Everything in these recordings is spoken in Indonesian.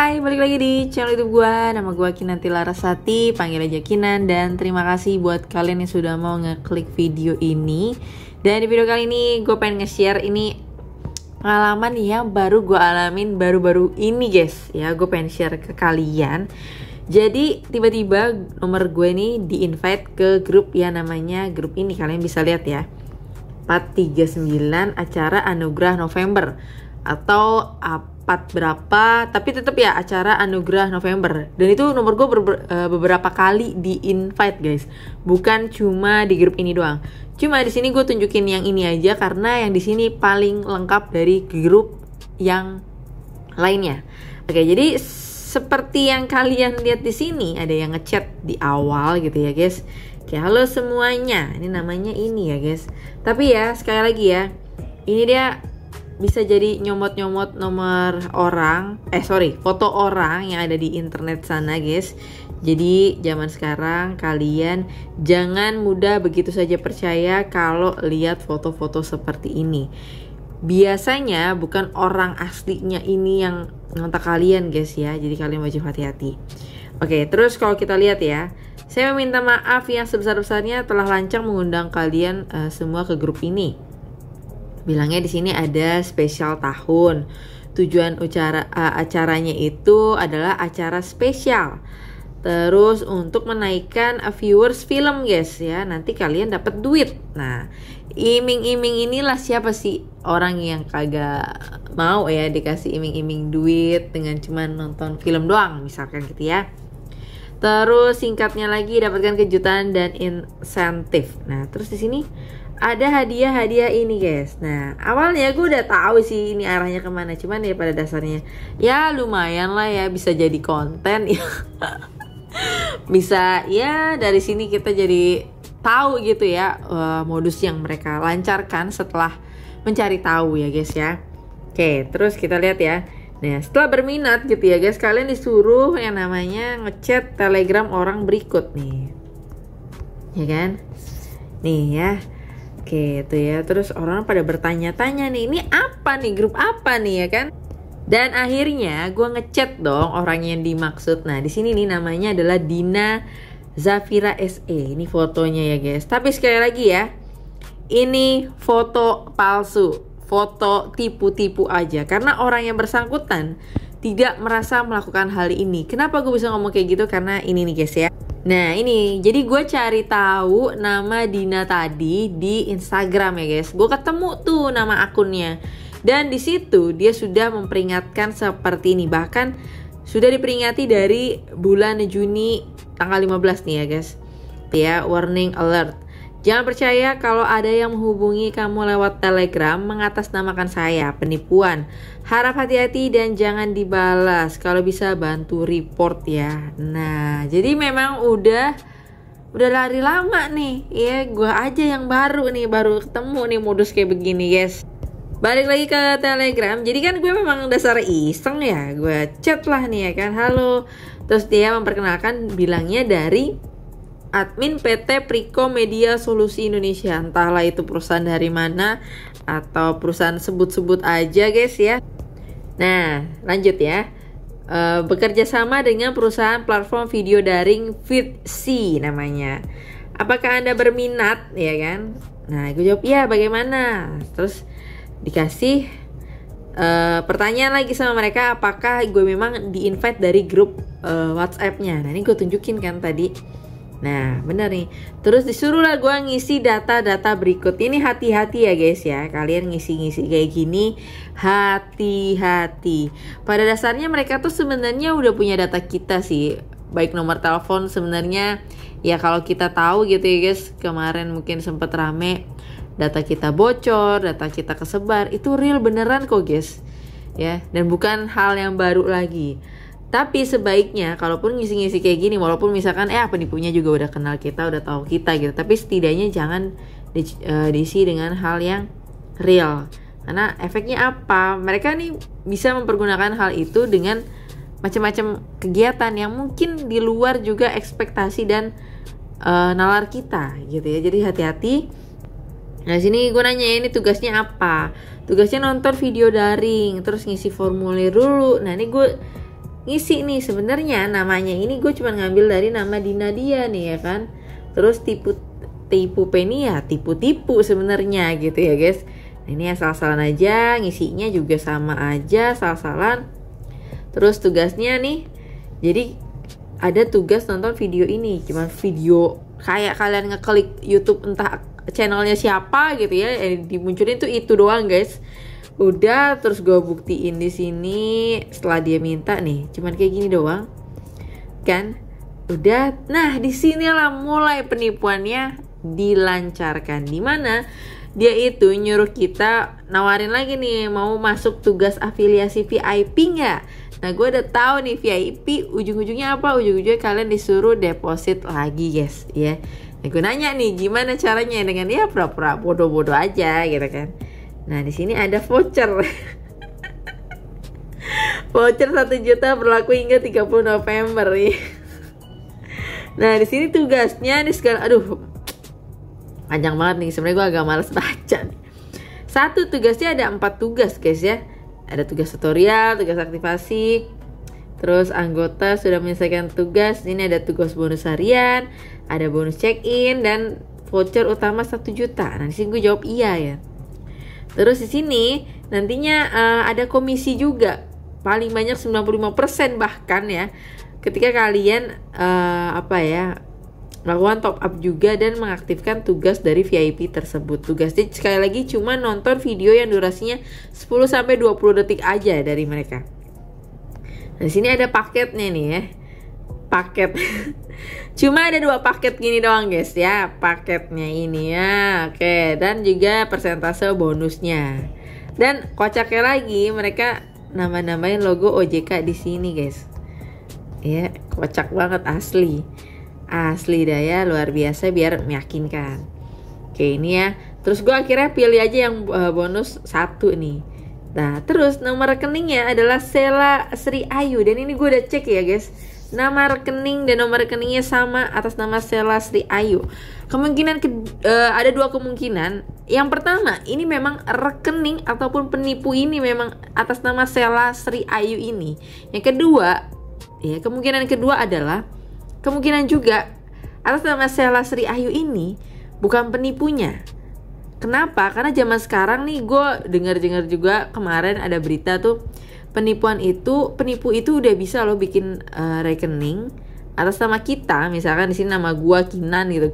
Hai, balik lagi di channel YouTube gue. Nama gue Kinanti Larasati, panggil aja Kinan. Dan terima kasih buat kalian yang sudah mau ngeklik video ini. Dan di video kali ini gue pengen nge-share ini pengalaman yang baru gue alamin baru-baru ini guys. Ya, gue pengen share ke kalian. Jadi tiba-tiba nomor gue nih di-invite ke grup ya, namanya grup ini, kalian bisa lihat ya, 439 acara Anugerah November atau berapa, tapi tetap ya acara Anugerah November. Dan itu nomor gue beberapa kali di invite guys, bukan cuma di grup ini doang. Cuma di sini gue tunjukin yang ini aja karena yang di sini paling lengkap dari grup yang lainnya. Oke, jadi seperti yang kalian lihat di sini, ada yang ngechat di awal gitu ya guys. Oke, halo semuanya, ini namanya ini ya guys. Tapi ya sekali lagi ya, ini dia bisa jadi nyomot-nyomot nomor orang, foto orang yang ada di internet sana guys. Jadi zaman sekarang kalian jangan mudah begitu saja percaya kalau lihat foto-foto seperti ini. Biasanya bukan orang aslinya ini yang ngontak kalian guys ya, jadi kalian wajib hati-hati. Oke, terus kalau kita lihat ya, saya meminta maaf yang sebesar-besarnya telah lancang mengundang kalian semua ke grup ini. Bilangnya di sini ada spesial tahun. Tujuan acaranya itu adalah acara spesial. Terus untuk menaikkan viewers film guys ya, nanti kalian dapat duit. Nah, iming-iming inilah siapa sih orang yang kagak mau ya dikasih iming-iming duit dengan cuma nonton film doang misalkan gitu ya. Terus singkatnya lagi, dapatkan kejutan dan insentif. Nah, terus di sini ada hadiah-hadiah ini guys. Nah, awalnya gue udah tahu sih ini arahnya kemana, cuman ya pada dasarnya ya lumayan lah ya, bisa jadi konten ya. Bisa ya, dari sini kita jadi tahu gitu ya modus yang mereka lancarkan setelah mencari tahu ya guys ya. Oke, terus kita lihat ya. Nah, setelah berminat gitu ya guys, kalian disuruh yang namanya ngechat Telegram orang berikut nih. Ya kan? Nih ya. Oke, itu ya. Terus orang pada bertanya-tanya nih, ini apa nih, grup apa nih ya kan? Dan akhirnya gue ngechat dong orang yang dimaksud. Nah, di sini nih namanya adalah Dina Zafira SE. Ini fotonya ya guys. Tapi sekali lagi ya, ini foto palsu, foto tipu-tipu aja. Karena orang yang bersangkutan tidak merasa melakukan hal ini. Kenapa gue bisa ngomong kayak gitu? Karena ini nih guys ya. Nah ini, jadi gue cari tahu nama Dina tadi di Instagram ya guys. Gue ketemu tuh nama akunnya. Dan di situ dia sudah memperingatkan seperti ini. Bahkan sudah diperingati dari bulan Juni tanggal 15 nih ya guys. Ya, warning alert. Jangan percaya kalau ada yang menghubungi kamu lewat Telegram mengatasnamakan saya, penipuan. Harap hati-hati dan jangan dibalas. Kalau bisa bantu report ya. Nah, jadi memang udah lari lama nih. Ya, gue aja yang baru ketemu nih modus kayak begini, guys. Balik lagi ke Telegram. Jadi kan gue memang dasar iseng ya. Gue chat lah nih ya kan. Halo. Terus dia memperkenalkan, bilangnya dari admin PT Priko Media Solusi Indonesia. Entahlah itu perusahaan dari mana atau perusahaan sebut-sebut aja guys ya. Nah lanjut ya. Bekerja sama dengan perusahaan platform video daring Vidsi namanya. Apakah Anda berminat ya kan? Nah gue jawab iya, bagaimana? Terus dikasih pertanyaan lagi sama mereka, apakah gue memang di-invite dari grup WhatsApp-nya. Nah ini gue tunjukin kan tadi. Nah bener nih. Terus disuruh lah gue ngisi data-data berikut. Ini hati-hati ya guys ya. Kalian ngisi-ngisi kayak gini hati-hati. Pada dasarnya mereka tuh sebenarnya udah punya data kita sih. Baik nomor telepon sebenarnya. Ya kalau kita tahu gitu ya guys. Kemarin mungkin sempet rame data kita bocor, data kita kesebar. Itu real beneran kok guys. Ya, dan bukan hal yang baru lagi. Tapi sebaiknya kalaupun ngisi-ngisi kayak gini, walaupun misalkan penipunya juga udah kenal kita, udah tahu kita gitu, tapi setidaknya jangan diisi dengan hal yang real. Karena efeknya apa? Mereka nih bisa mempergunakan hal itu dengan macam-macam kegiatan yang mungkin di luar juga ekspektasi dan nalar kita gitu ya. Jadi hati-hati. Nah sini gue nanya ini tugasnya apa? Tugasnya nonton video daring, terus ngisi formulir dulu. Nah ini gue ngisi nih. Sebenarnya namanya ini gue cuma ngambil dari nama Dina dia nih ya kan. Terus tipu Penny ya tipu sebenarnya gitu ya guys. Nah, ini asal-asalan aja, ngisinya juga sama aja, asal-asalan. Terus tugasnya nih, jadi ada tugas nonton video ini, cuman video kayak kalian ngeklik YouTube entah channelnya siapa gitu ya, dimunculin tuh itu doang guys. Udah, terus gue buktiin di sini setelah dia minta nih, cuman kayak gini doang kan. Udah, nah disinilah mulai penipuannya dilancarkan. Dimana dia itu nyuruh kita nawarin lagi nih, mau masuk tugas afiliasi VIP nggak? Nah gue udah tahu nih VIP ujung-ujungnya apa? Ujung-ujungnya kalian disuruh deposit lagi guys ya. Nah gue nanya nih gimana caranya dengan ya pura-pura bodoh-bodoh aja gitu kan. Nah di sini ada voucher. Voucher 1 juta berlaku hingga 30 November ya. Nah di sini tugasnya nih sekarang, aduh panjang banget nih, sebenarnya gue agak males baca nih. Satu tugasnya ada 4 tugas guys ya. Ada tugas tutorial, tugas aktivasi, terus anggota sudah menyelesaikan tugas. Ini ada tugas bonus harian, ada bonus check-in, dan voucher utama 1 juta. Nah di sini gue jawab iya ya. Terus di sini nantinya ada komisi juga, paling banyak 95% bahkan ya, ketika kalian melakukan top up juga dan mengaktifkan tugas dari VIP tersebut. Tugasnya sekali lagi cuma nonton video yang durasinya 10-20 detik aja dari mereka. Nah, di sini ada paketnya nih ya. Paket. Cuma ada 2 paket gini doang guys ya. Paketnya ini ya. Oke, dan juga persentase bonusnya. Dan kocaknya lagi mereka nambah-nambahin logo OJK di sini guys. Ya, kocak banget asli. Asli daya luar biasa biar meyakinkan. Oke ini ya. Terus gue akhirnya pilih aja yang bonus 1 nih. Nah terus nomor rekeningnya adalah Sela Sri Ayu. Dan ini gue udah cek ya guys, nama rekening dan nomor rekeningnya sama atas nama Sela Sri Ayu. Kemungkinan ada 2 kemungkinan. Yang pertama, ini memang rekening ataupun penipu ini memang atas nama Sela Sri Ayu ini. Yang kedua, ya kemungkinan kedua adalah kemungkinan juga atas nama Sela Sri Ayu ini bukan penipunya. Kenapa? Karena zaman sekarang nih gue dengar juga kemarin ada berita tuh penipu itu udah bisa loh bikin rekening atas nama kita. Misalkan di sini nama gue Kinan gitu,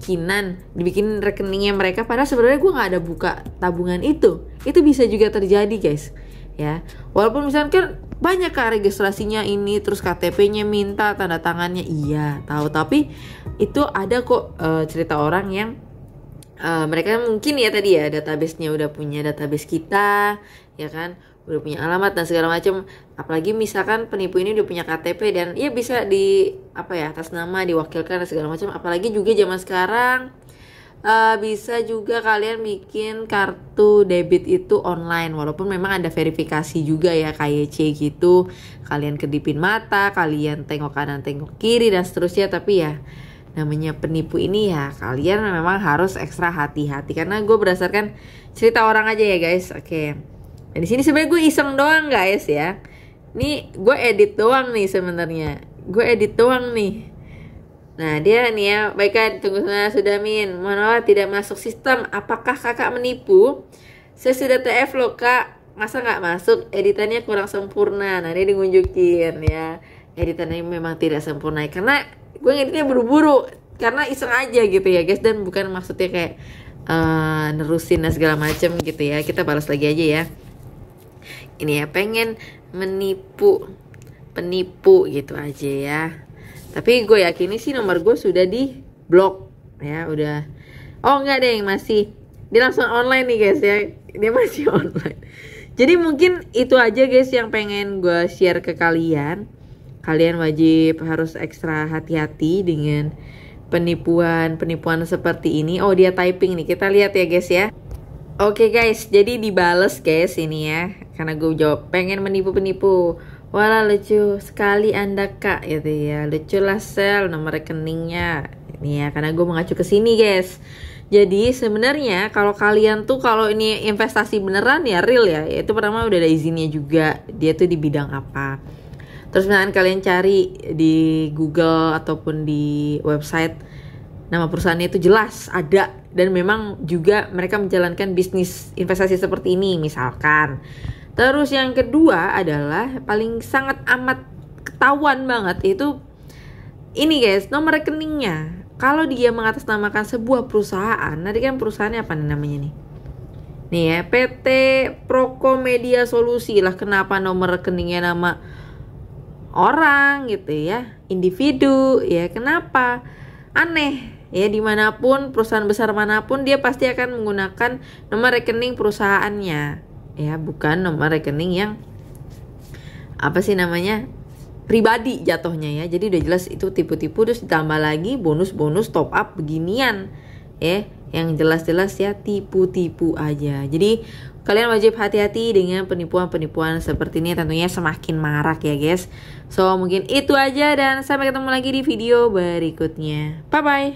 Kinan, dibikin rekeningnya mereka padahal sebenarnya gue nggak ada buka tabungan itu. Itu bisa juga terjadi guys. Ya, walaupun misalkan banyak kak registrasinya ini, terus KTP-nya minta, tanda tangannya iya tahu, tapi itu ada kok cerita orang yang mereka mungkin ya tadi ya database-nya udah punya database kita ya kan, udah punya alamat dan segala macam. Apalagi misalkan penipu ini udah punya KTP dan ya bisa di atas nama diwakilkan dan segala macam. Apalagi juga zaman sekarang bisa juga kalian bikin kartu debit itu online, walaupun memang ada verifikasi juga ya KYC gitu, kalian kedipin mata, kalian tengok kanan tengok kiri dan seterusnya. Tapi ya namanya penipu ini ya kalian memang harus ekstra hati-hati, karena gue berdasarkan cerita orang aja ya guys. Oke. Dan di sini sebenarnya gue iseng doang guys ya. Nih gue edit doang nih sebenarnya. Nah dia nih ya, baikkan tunggu sudah Min, mohon maaf tidak masuk sistem, apakah kakak menipu? Saya sudah TF loh kak, masa nggak masuk, editannya kurang sempurna. Nah dia ngunjukin ya, editannya memang tidak sempurna karena gue ngeditnya buru-buru, karena iseng aja gitu ya guys, dan bukan maksudnya kayak nerusin dan segala macam gitu ya. Kita balas lagi aja ya. Ini ya pengen penipu gitu aja ya. Tapi gue yakin sih nomor gue sudah di blok ya, udah. Oh enggak deh, masih. Dia langsung online nih guys ya. Dia masih online. Jadi mungkin itu aja guys yang pengen gue share ke kalian. Kalian wajib harus ekstra hati-hati dengan penipuan seperti ini. Oh dia typing nih, kita lihat ya guys ya. Oke guys, jadi dibales guys ini ya, karena gue jawab pengen menipu. Walah lucu sekali anda kak gitu ya, lucu lah Sel nomor rekeningnya ini ya, karena gue mengacu ke sini guys. Jadi sebenarnya kalau kalian tuh kalau ini investasi beneran ya real ya, itu pertama udah ada izinnya juga, dia tuh di bidang apa. Terus misalkan kalian cari di Google ataupun di website, nama perusahaannya itu jelas ada, dan memang juga mereka menjalankan bisnis investasi seperti ini misalkan. Terus yang kedua adalah paling sangat amat ketahuan banget itu ini guys, nomor rekeningnya. Kalau dia mengatasnamakan sebuah perusahaan, nanti kan perusahaannya apa nih namanya nih? Nih ya, PT Proko Media Solusi lah. Kenapa nomor rekeningnya nama orang gitu ya, individu ya, kenapa? Aneh ya, dimanapun perusahaan besar manapun dia pasti akan menggunakan nomor rekening perusahaannya ya, bukan nomor rekening yang apa sih namanya, pribadi jatuhnya ya. Jadi udah jelas itu tipu-tipu. Terus ditambah lagi bonus-bonus top up beginian ya, yang jelas-jelas ya tipu-tipu aja. Jadi kalian wajib hati-hati dengan penipuan-penipuan seperti ini, tentunya semakin marak ya guys. So mungkin itu aja, dan sampai ketemu lagi di video berikutnya. Bye bye.